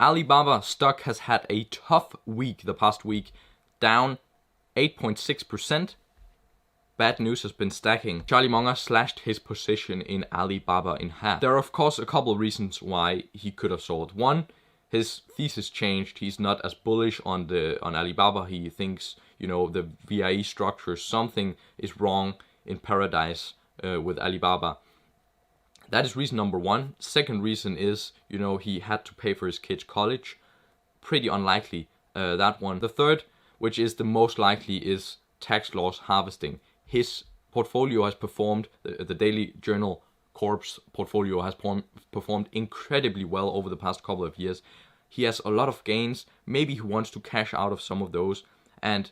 Alibaba stock has had a tough week the past week, down 8.6%. Bad news has been stacking. Charlie Munger slashed his position in Alibaba in half. There are of course a couple of reasons why he could have sold. One, his thesis changed. He's not as bullish on Alibaba. He thinks, the VIE structure, something is wrong in paradise with Alibaba. That is reason number one. Second reason is, he had to pay for his kids' college. Pretty unlikely, that one. The third, which is the most likely, is tax loss harvesting. His portfolio has performed, the Daily Journal Corp's portfolio has performed incredibly well over the past couple of years. He has a lot of gains. Maybe he wants to cash out of some of those. And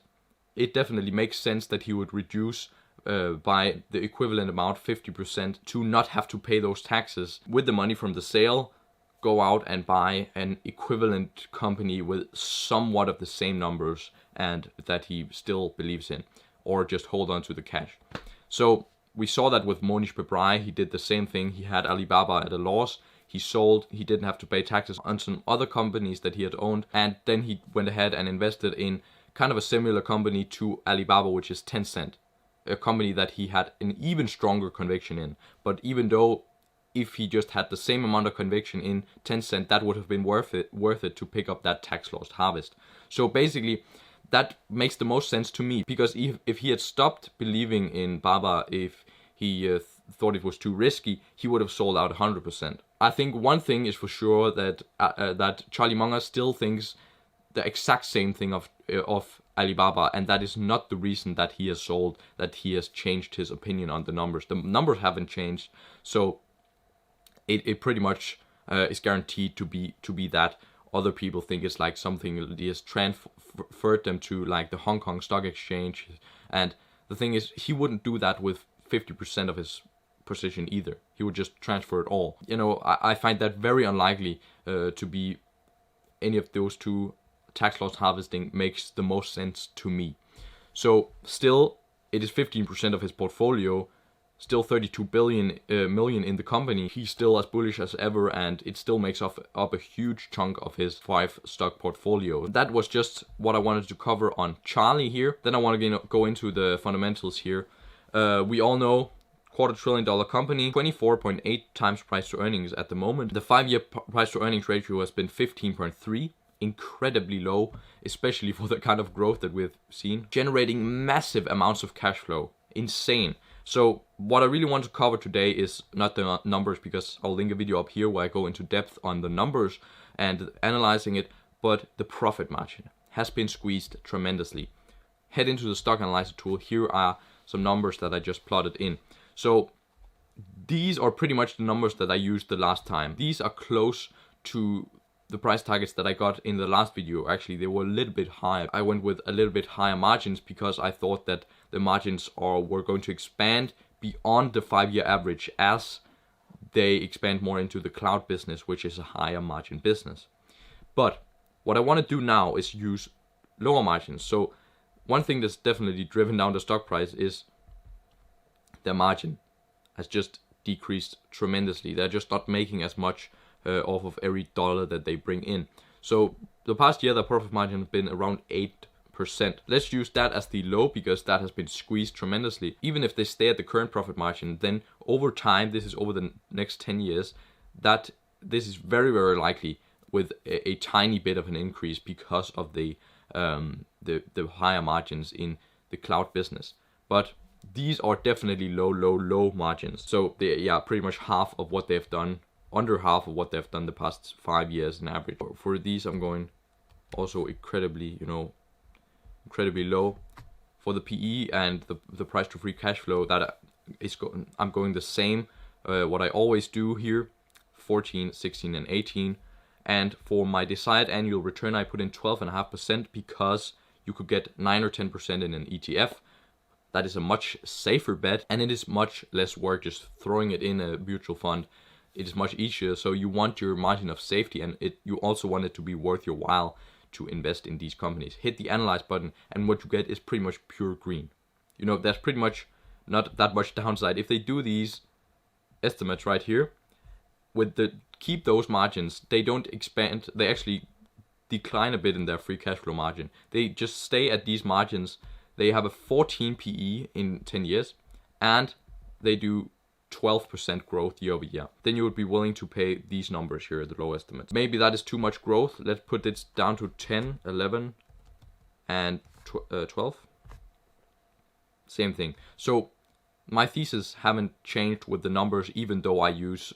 it definitely makes sense that he would reduce by the equivalent amount, 50%, to not have to pay those taxes. With the money from the sale, go out and buy an equivalent company with somewhat of the same numbers and that he still believes in, or just hold on to the cash. So we saw that with Monish Pabrai. He did the same thing. He had Alibaba at a loss. He sold. He didn't have to pay taxes on some other companies that he had owned, and then he went ahead and invested in kind of a similar company to Alibaba, which is Tencent, a company that he had an even stronger conviction in. But even though if he just had the same amount of conviction in Tencent, that would have been worth it to pick up that tax loss harvest. So basically, that makes the most sense to me, because if he had stopped believing in Baba, if he thought it was too risky, he would have sold out 100%. I think one thing is for sure, that Charlie Munger still thinks the exact same thing of Alibaba, and that is not the reason that he has sold, that he has changed his opinion on the numbers. The numbers haven't changed, so it pretty much is guaranteed to be that. Other people think it's like something he has transferred them to, like the Hong Kong Stock Exchange, and the thing is, he wouldn't do that with 50% of his position either. He would just transfer it all. I find that very unlikely to be any of those two. Tax loss harvesting makes the most sense to me. So still, it is 15% of his portfolio, still 32 million in the company. He's still as bullish as ever, and it still makes up a huge chunk of his 5-stock portfolio. That was just what I wanted to cover on Charlie here. Then I want to go into the fundamentals here. We all know, $250 billion company, 24.8 times price to earnings at the moment. The 5-year price to earnings ratio has been 15.3. Incredibly low, especially for the kind of growth that we've seen. Generating massive amounts of cash flow. Insane. So what I really want to cover today is not the numbers, because I'll link a video up here where I go into depth on the numbers and analyzing it, but the profit margin has been squeezed tremendously. Head into the stock analyzer tool. Here are some numbers that I just plotted in. So these are pretty much the numbers that I used the last time. These are close to the price targets that I got in the last video. Actually, they were a little bit higher. I went with a little bit higher margins because I thought that the margins were going to expand beyond the 5-year average as they expand more into the cloud business, which is a higher margin business. But what I want to do now is use lower margins. So one thing that's definitely driven down the stock price is their margin has just decreased tremendously. They're just not making as much off of every dollar that they bring in. So the past year, the profit margin has been around 8%. Let's use that as the low, because that has been squeezed tremendously. Even if they stay at the current profit margin, then over time, this is over the next 10 years, that this is very, very likely with a tiny bit of an increase because of the higher margins in the cloud business. But these are definitely low margins. So they pretty much half of what they've done, under half of what they've done the past 5 years in average. For these, I'm going also incredibly low. For the PE and the price to free cash flow, that is I'm going the same, what I always do here, 14, 16, and 18. And for my desired annual return, I put in 12.5% because you could get 9 or 10% in an ETF. That is a much safer bet, and it is much less work just throwing it in a mutual fund. It is much easier, so you want your margin of safety, and you also want it to be worth your while to invest in these companies. Hit the analyze button, and what you get is pretty much pure green. There's pretty much not that much downside. If they do these estimates right here, with the keep those margins. They don't expand. They actually decline a bit in their free cash flow margin. They just stay at these margins. They have a 14 PE in 10 years, and they do 12% growth year over year. Then you would be willing to pay these numbers here, the low estimates. Maybe that is too much growth. Let's put this down to 10, 11, and 12. Same thing. So my thesis haven't changed with the numbers, even though I use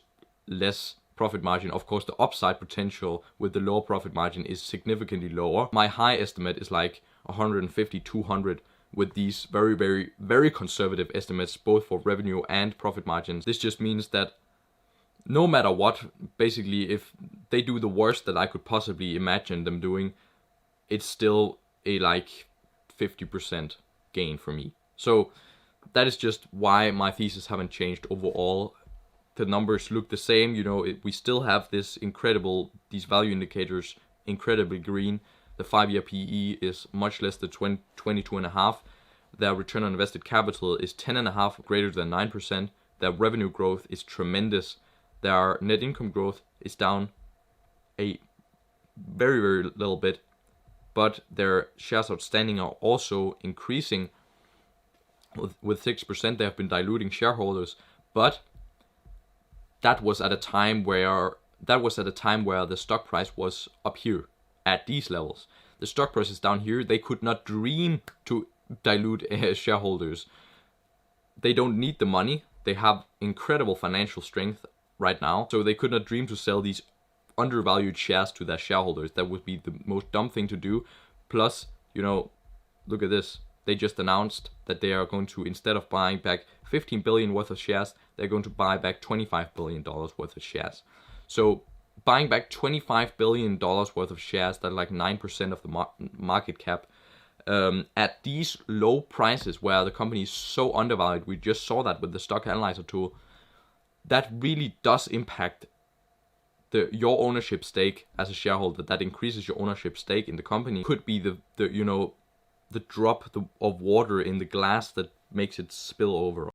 less profit margin. Of course, the upside potential with the lower profit margin is significantly lower. My high estimate is like 150, 200 with these very, very, very conservative estimates, both for revenue and profit margins. This just means that no matter what, basically, if they do the worst that I could possibly imagine them doing, it's still a like 50% gain for me. So that is just why my thesis haven't changed overall. The numbers look the same. You know, we still have this incredible, these value indicators incredibly green. The 5-year PE is much less than 22.5. Their return on invested capital is 10.5, greater than 9%. Their revenue growth is tremendous. Their net income growth is down a very, very little bit, but their shares outstanding are also increasing with 6%. They have been diluting shareholders, but that was at a time where the stock price was up here at these levels. The stock price is down here. They could not dream to dilute shareholders. They don't need the money. They have incredible financial strength right now, so they could not dream to sell these undervalued shares to their shareholders. That would be the most dumb thing to do. Plus, you know, look at this. They just announced that they are going to, instead of buying back 15 billion worth of shares, they're going to buy back $25 billion worth of shares. So buying back $25 billion worth of shares, that's like 9% of the market cap, at these low prices where the company is so undervalued. We just saw that with the stock analyzer tool. That really does impact your ownership stake as a shareholder. That increases your ownership stake in the company. Could be the drop of water in the glass that makes it spill over.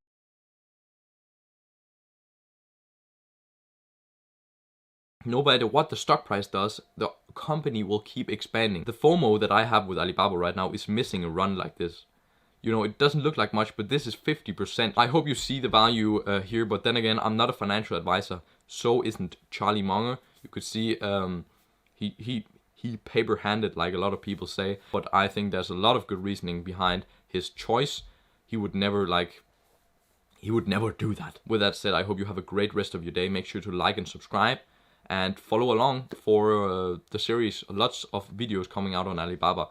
No matter what the stock price does, the company will keep expanding. The FOMO that I have with Alibaba right now is missing a run like this. You know, it doesn't look like much, but this is 50%. I hope you see the value here, but then again, I'm not a financial advisor. So isn't Charlie Munger. You could see he paper-handed, like a lot of people say, but I think there's a lot of good reasoning behind his choice. He would never do that. With that said, I hope you have a great rest of your day. Make sure to like and subscribe and follow along for the series. Lots of videos coming out on Alibaba.